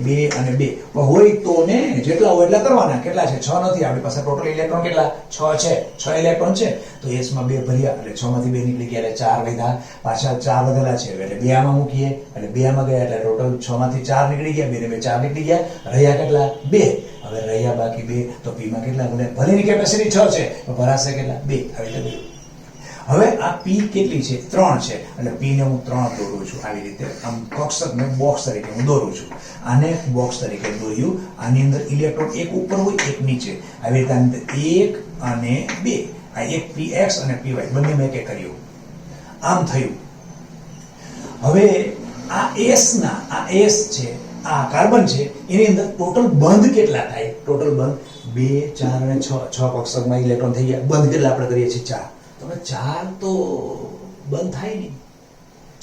2 અને 2. પણ હોય તો ને જેટલા હોય એટલા કરવાના. કેટલા છે 6 નથી, આપણી પાસે ટોટલ ઇલેક્ટ્રોન કેટલા 6 છે, 6 ઇલેક્ટ્રોન છે તો s માં 2 ભર્યા એટલે 6 માંથી 2 નીકળી ગયા એટલે 4 વધ્યા, પાછા 4 વધેલા છે એટલે 2 આમાં મૂકીએ એટલે 2 આમાં ગયા એટલે ટોટલ 6 માંથી 4 નીકળી ગયા, 2 ને 2 4 નીકળી ગયા, રહ્યા કેટલા 2. હવે રહ્યા બાકી 2 તો p માં કેટલા ભલે ભલેની કેપેસિટી 6 છે તો ભરાશે કેટલા 2 આવી રીતે 2. હવે આ p કેટલી છે 3 છે એટલે p ને હું 3 દોરું છું આવી રીતે આમ કક્ષકને બોક્સ તરીકે હું દોરું છું. આને બોક્સ તરીકે દોર્યું. આની અંદર ઇલેક્ટ્રોન એક ઉપર હોય એક નીચે આવી રીતે આની અંદર 1 અને 2. આ એક px અને py બંને મેં કે કર્યું આમ થયું. હવે આ s છે આ કાર્બન છે એની અંદર ટોટલ બંધ કેટલા થાય, ટોટલ બંધ 2 4 અને 6 કક્ષકમાં ઇલેક્ટ્રોન થઈ ગયા. બંધ કેટલા આપણે કરીએ છીએ 4. તો 4 તો બંધ થાય નહીં.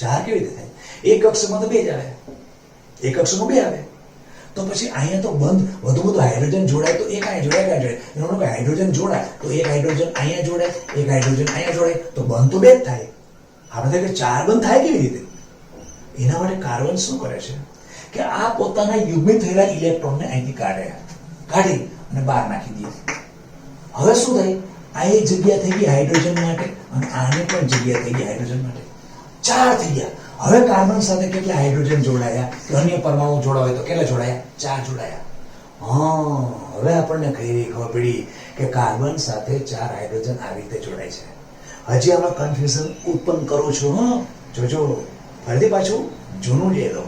4 કેવી રીતે થાય, એક કક્ષકમાં તો 2 જ આવે, એક કક્ષકમાં 2 આવે તો પછી અહીંયા તો બંધ વધુ હાઇડ્રોજન જોડાય તો એક અહીંયા જોડાય એનો મતલબ હાઇડ્રોજન જોડાય તો એક હાઇડ્રોજન અહીંયા જોડાય એક હાઇડ્રોજન અહીંયા જોડાય તો બંધ તો બે જ થાય. આપણે કે ચાર બંધ થાય કેવી રીતે? એના માટે કાર્બન શું કરે છે કે આ પોતાના યુગ્મિત થયેલા ઇલેક્ટ્રોનને અહીંથી કાઢી અને બહાર નાખી દે. હવે શું થાય? આ એક જગ્યા થઈ ગઈ હાઇડ્રોજન માટે અને આને પણ જગ્યા થઈ ગઈ હાઇડ્રોજન માટે. ચાર થઈ ગયા. હવે કાર્બન સાથે કેટલા હાઇડ્રોજન જોડાયા કે અન્ય પરમાણુ જોડાવે તો કેટલા જોડાયા? ચાર જોડાયા. હવે આપણને ખબર પડી કે કાર્બન સાથે ચાર હાઇડ્રોજન આવી રીતે જોડાય છે. હજી આમાં કન્ફ્યુઝન ઉત્પન્ન કરું છું. જોજો ફરીથી પાછું જૂનું જે દો.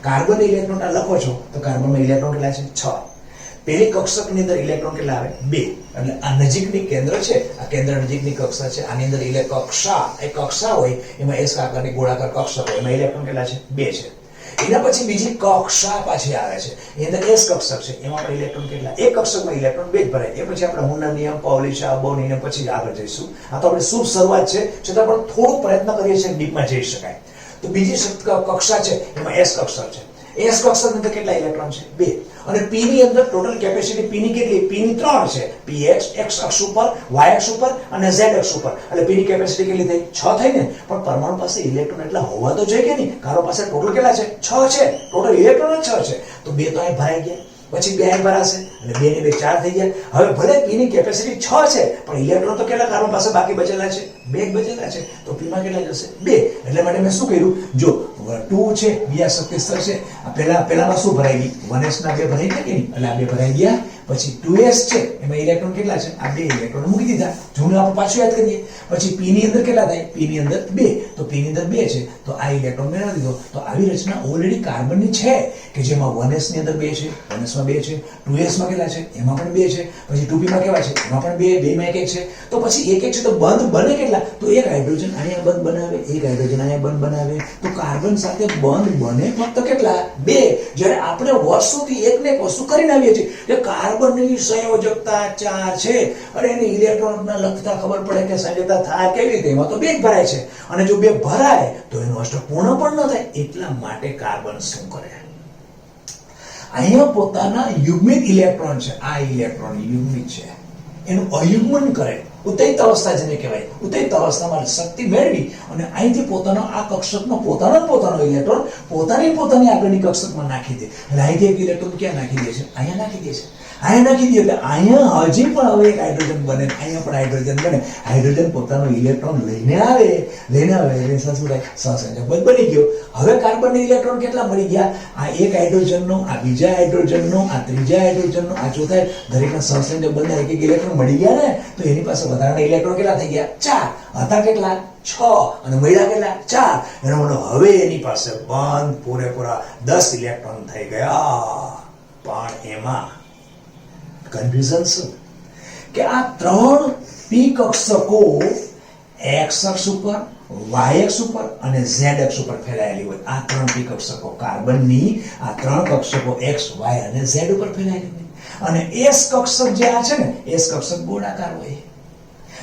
કાર્બન ઇલેક્ટ્રોન લખો છો તો કાર્બનમાં ઇલેક્ટ્રોન કેટલા છે? 6. પેલી કક્ષકની અંદર ઇલેક્ટ્રોન કેટલા આવે? 2. એટલે આ નજીકની કેન્દ્ર છે, આ કેન્દ્ર નજીકની કક્ષા છે. આની અંદર કક્ષા એ કક્ષા હોય એમાં એસ આકારની ગોળાકાર કક્ષક હોય એમાં ઇલેક્ટ્રોન કેટલા છે? 2 છે. એના પછી બીજી કક્ષા પાછી આવે છે, એની અંદર એસ કક્ષક છે, એમાં પણ ઇલેક્ટ્રોન કેટલા? એક કક્ષકમાં ઇલેક્ટ્રોન 2 જ ભરાય. એ પછી આપણે હુનના નિયમ, પાઉલી શાહ-બોની ને પછી આગળ જઈશું. આ તો આપણે શુભ શરૂઆત છે, છતાં પણ થોડો પ્રયત્ન કરીએ છીએ ડીપમાં જઈ શકાય. તો બીજી કક્ષા છે એમાં એસ કક્ષક છે. એસ કક્ષક અંદર કેટલા ઇલેક્ટ્રોન છે? 2. અને p ની અંદર ટોટલ કેપેસિટી p ની કેટલી? p ની 3 છે. px x અક્ષ ઉપર, y અક્ષ ઉપર અને z અક્ષ ઉપર. એટલે p ની કેપેસિટી કેટલી થઈ? 6 થઈ ને. પણ પરમાણુ પાસે ઇલેક્ટ્રોન એટલા હોવા તો જોઈએ કે નહીં? કારણ પાસે ટોટલ કેટલા છે? 6 છે. ટોટલ ઇલેક્ટ્રોન જ 6 છે. તો 2 તો અહીં ભરાઈ ગયા. પછી 2 અહીં ભરાશે અને 2 ની 2 4 થઈ ગયા. હવે ભલે p ની કેપેસિટી 6 છે પણ ઇલેક્ટ્રોન તો કેટલા કાર્બન પાસે બાકી બચેલા છે? 2 જ બચેલા છે. તો p માં કેટલા જશે? 2. એટલે માટે મેં શું કર્યું? જો 2 છે, બીજા શક્તિ સ્તર છે. આ પેલામાં શું ભરાઈ ગઈ? 1s ના 2 ભરાઈ ગયા કે નહીં? એટલે આ 2 ભરાઈ ગયા. પછી 2s છે એમાં ઇલેક્ટ્રોન કેટલા છે? આ 2 ઇલેક્ટ્રોન મૂકી દીધા. જૂનું આપણે પાછું યાદ કરીએ. પછી p ની અંદર કેટલા થાય? p ની અંદર 2. તો p ની અંદર 2 છે તો આ ઇલેક્ટ્રોન મેળવી દીધો. તો આવી રચના ઓલરેડી કાર્બનની છે કે જેમાં 1s ની અંદર 2 છે, 1s માં 2 છે, 2s માં કેટલા છે? એમાં પણ 2 છે. પછી 2p માં કેવા છે? એમાં પણ 2 માં 1 છે. તો પછી 1 છે તો બંધ બને કેટલા? તો એક હાઇડ્રોજન અહીંયા બંધ બનાવે, એક હાઇડ્રોજન અહીંયા બંધ બનાવે. તો કાર્બન સાથે બંધ બને ફક્ત કેટલા? 2. જ્યારે આપણે વર્ષોથી એકને એક વસ્તુ કરીને આવીએ છીએ કે કાર્બનની સંયોજકતા 4 છે અને એની ઇલેક્ટ્રોનના લખતા ખબર પડે કે સંયોજકતા થાય કેવી રીતે? એમાં તો 2 જ ભરાય છે અને જો 2 ભરાય તો એનું અષ્ટક પૂર્ણ પણ ન થાય. એટલા માટે કાર્બન શું કરે? અહીંયા પોતાના યુગ્મિત ઇલેક્ટ્રોન છે, આ ઇલેક્ટ્રોન યુગ્મિત છે, એનું અયુગ્મન કરે. ઉત્તેજિત અવસ્થા જેને કહેવાય. ઉત્તેજિત અવસ્થામાં શક્તિ મેળવી અને અહીંથી પોતાનો આ કક્ષકમાં પોતાનો ઇલેક્ટ્રોન પોતાની આગળની કક્ષકમાં નાખી દે. એટલે અહીંથી એક ઇલેક્ટ્રોન ક્યાં નાખી દે છે? અહીંયા નાખી દે છે. અહીંયા નાખી દે એટલે અહીંયા હજી પણ હવે એક હાઇડ્રોજન બને, અહીંયા પણ હાઇડ્રોજન બને. હાઇડ્રોજન પોતાનો ઇલેક્ટ્રોન લઈને આવે એટલે શું થાય? સહસંયોજક બંધ બની ગયો. હવે કાર્બનની ઇલેક્ટ્રોન કેટલા મળી ગયા? આ એક હાઇડ્રોજનનો, આ બીજા હાઇડ્રોજનનો, આ ત્રીજા હાઇડ્રોજનનો, આ ચોથા, દરેકના સહસંયોજક બંને એક એક ઇલેક્ટ્રોન મળી ગયા ને. તો એની પાસે વધારાના ઇલેક્ટ્રોન કેટલા થઈ ગયા? 4. હતા કેટલા? 6 અને મળ્યા કેટલા? 4. એનો મતલબ હવે એની પાસે બંધ પૂરેપૂરા 10 ઇલેક્ટ્રોન થઈ ગયા. પણ એમાં કન્ફ્યુઝન શું કે આ 3 p કક્ષકો x અક્ષ ઉપર, y અક્ષ ઉપર અને z અક્ષ ઉપર ફેલાયેલી હોય. આ 3 p કક્ષકો કાર્બનની આ 3 કક્ષકો x, y અને z ઉપર ફેલાયેલી હોય. અને s કક્ષક જે આ છે ને, s કક્ષક ગોળાકાર હોય.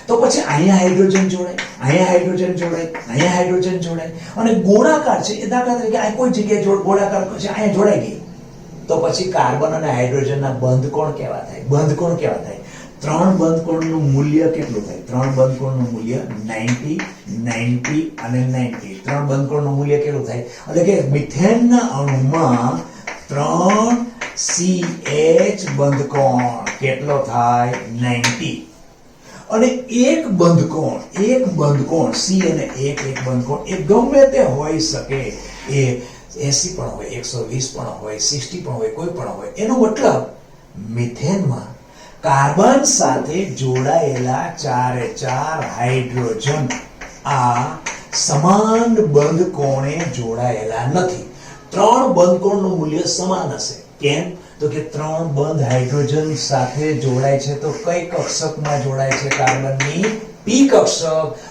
તો પછી અહીંયા હાઇડ્રોજન જોડાય, અહીંયા હાઇડ્રોજન જોડાય, અહીંયા હાઇડ્રોજન જોડાય અને ગોળાકાર છે એ દાખલા તરીકે આ કોઈ જગ્યાએ ગોળાકાર છે, અહીંયા જોડાઈ ગઈ. તો પછી કાર્બન અને હાઇડ્રોજનના બંધ કોણ કેવા થાય? બંધ કોણ કેવા થાય? 3 બંધ કોણનું મૂલ્ય કેટલું થાય? 3 બંધ કોણનું મૂલ્ય 90, 90 અને 90. 3 બંધ કોણનું મૂલ્ય કેટલું થાય? એટલે કે મિથેનના અણુમાં 3 CH બંધ કોણ કેટલો થાય? 90. અને એક બંધ કોણ C અને એક બંધ કોણ એ ગમે તે હોઈ શકે. એ 80 પણ હોય, 120 પણ હોય, 60 પણ હોય, કોઈ પણ હોય. એનો મતલબ મિથેનમાં કાર્બન સાથે જોડાયેલા 4 હાઇડ્રોજન આ સમાન બંધ કોણે જોડાયેલા નથી. 3 બંધ કોણનું મૂલ્ય સમાન હશે. કેમ? તો કે 3 બંધ હાઇડ્રોજન સાથે જોડાય છે તો કઈ કક્ષકમાં જોડાય છે? કાર્બનની p કક્ષક.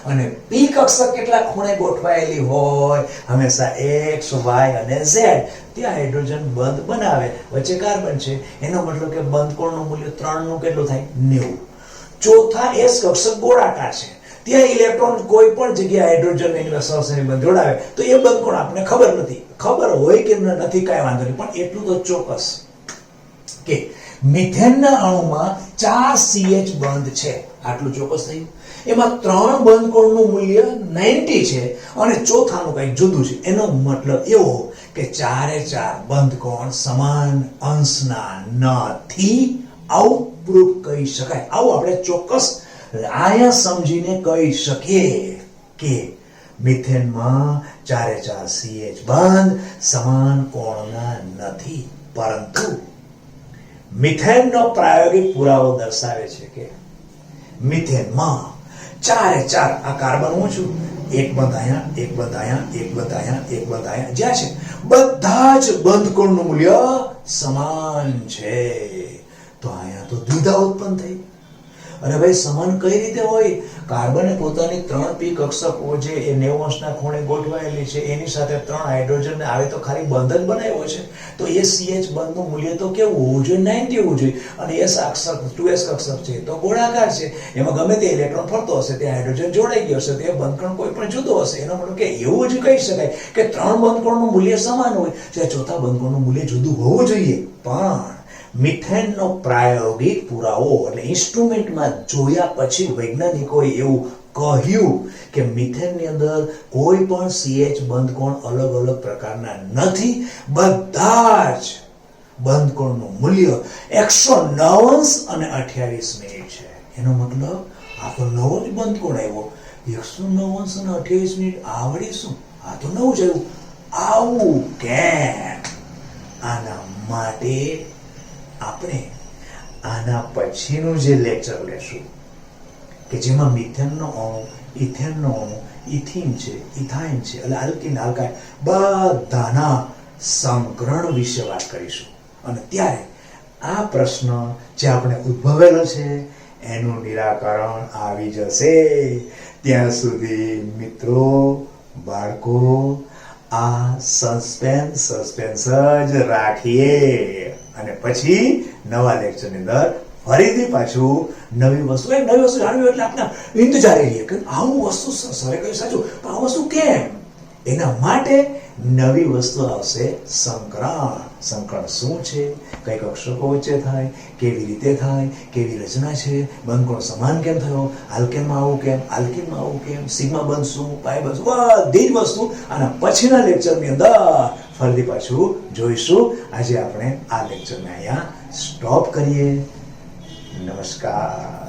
અને p કક્ષક કેટલા ખૂણે ગોઠવાયેલી હોય? હંમેશા x, y અને z. ત્યાં હાઇડ્રોજન બંધ બનાવે, વચ્ચે કાર્બન છે. એનો મતલબ કે બંધ કોણનું મૂલ્ય 3 નું કેટલું થાય? 90. ચોથા s કક્ષક ગોળાકાર છે. ત્યાં ઇલેક્ટ્રોન કોઈ પણ જગ્યાએ હાઇડ્રોજન એની સહસંયોજક બંધ જોડાવે તો એ બંધ કોણ આપણને ખબર નથી. ખબર હોય કે નથી કાંઈ વાંધો નહીં, પણ એટલું તો ચોક્કસ કે મિથેનના અણુમાં 4 CH બંધ છે. આટલું ચોક્કસ થયું. એમાં 3 બંધ કોણનું મૂલ્ય 90 છે અને ચોથાનું કંઈક જુદું છે. એનો મતલબ એવો કે 4 બંધ કોણ સમાન અંશના નથી. આવું પ્રૂફ કહી શકાય. આવું આપણે ચોક્કસ આયા સમજીને કહી શકીએ કે મિથેનમાં 4 CH બંધ સમાન કોણના નથી. પરંતુ મિથેનનો પ્રાયોગિક પુરાવો દર્શાવે છે કે મિથેનમાં 4 આ કાર્બન હું છું, એક બંધ અહીંયા, એક બંધ અહીંયા, એક બંધ અહીંયા, એક બંધ અહીંયા જ્યાં છે બધા જ બંધ કોણનું મૂલ્ય સમાન છે. તો અહીંયા તો દ્વિધા ઉત્પન્ન થઈ. અને ભાઈ સમાન કઈ રીતે હોય? કાર્બને પોતાની 3 p કક્ષકો જે એ 90 અંશના ખૂણે ગોઠવાયેલી છે એની સાથે 3 હાઇડ્રોજન ને આવે તો ખાલી બંધ જ બનાવ્યો છે. તો એ CH બંધનું મૂલ્ય તો કેવું હોવું જોઈએ? 90 હોવું જોઈએ. અને S અક્ષર 2s કક્ષક છે તો ગોળાકાર છે, એમાં ગમે તે ઇલેક્ટ્રોન ફરતો હશે, તે હાઇડ્રોજન જોડાઈ ગયો હશે, તે બંધકણ કોઈ પણ જુદો હશે. એનો મતલબ કે એવું જ કહી શકાય કે 3 બંધકોણનું મૂલ્ય સમાન હોય છે, ચોથા બંધકોણનું મૂલ્ય જુદું હોવું જોઈએ. પણ મિથેનનો પ્રાયોગિક પુરાવો એટલે ઇન્સ્ટ્રુમેન્ટમાં જોયા પછી વૈજ્ઞાનિકોએ એવું કહ્યું કે મિથેનની અંદર કોઈ પણ CH બંધકોણ અલગ અલગ પ્રકારના નથી. બધા જ બંધકોણનું મૂલ્ય 109 અને 28 મિનિટ છે. એનો મતલબ આ તો નવો જ બંધકોણ આવ્યો. 109 અને 28 મિનિટ આવડે શું? આ તો નવું જ આવ્યું. આવું કેમ? આના માટે આપણે આના પછીનું જે લેક્ચર લેશું કે જેમાં મિથેનનો અણુ, ઇથેનનો અણુ, ઇથીન છે, ઇથાઇન છે એટલે આલ્કીન, આલ્કાઇન બધાના સંકરણ વિશે વાત કરીશું. અને ત્યારે આ પ્રશ્ન જે આપણે ઉદ્ભવેલો છે એનું નિરાકરણ આવી જશે. ત્યાં સુધી મિત્રો, બાળકો, આ સસ્પેન્સ જ રાખીએ અને પછી નવા લેક્ચરની અંદર ફરીથી પાછું નવી વસ્તુ જાણવી એટલે આપણે ઇંતજારી રહીએ કે આવું વસ્તુ સરે કહ્યું સાચું, પણ આ વસ્તુ કેમ? એના માટે નવી વસ્તુ આવશે. સંકરણ શું છે, કઈ કક્ષકો વચ્ચે થાય, કેવી રીતે થાય, કેવી રચના છે, બંધકોણ સમાન કેમ થયો, આલ્કેનમાં આવું કેમ, આલ્કીનમાં આવું કેમ, સિગ્મા બંધ શું, પાઈ બંધ શું, બધી જ વસ્તુ આના પછીના લેક્ચરની અંદર ફરીથી પાછું જોઈશું. આજે આપણે આ લેક્ચરને અહીંયા સ્ટોપ કરીએ. નમસ્કાર.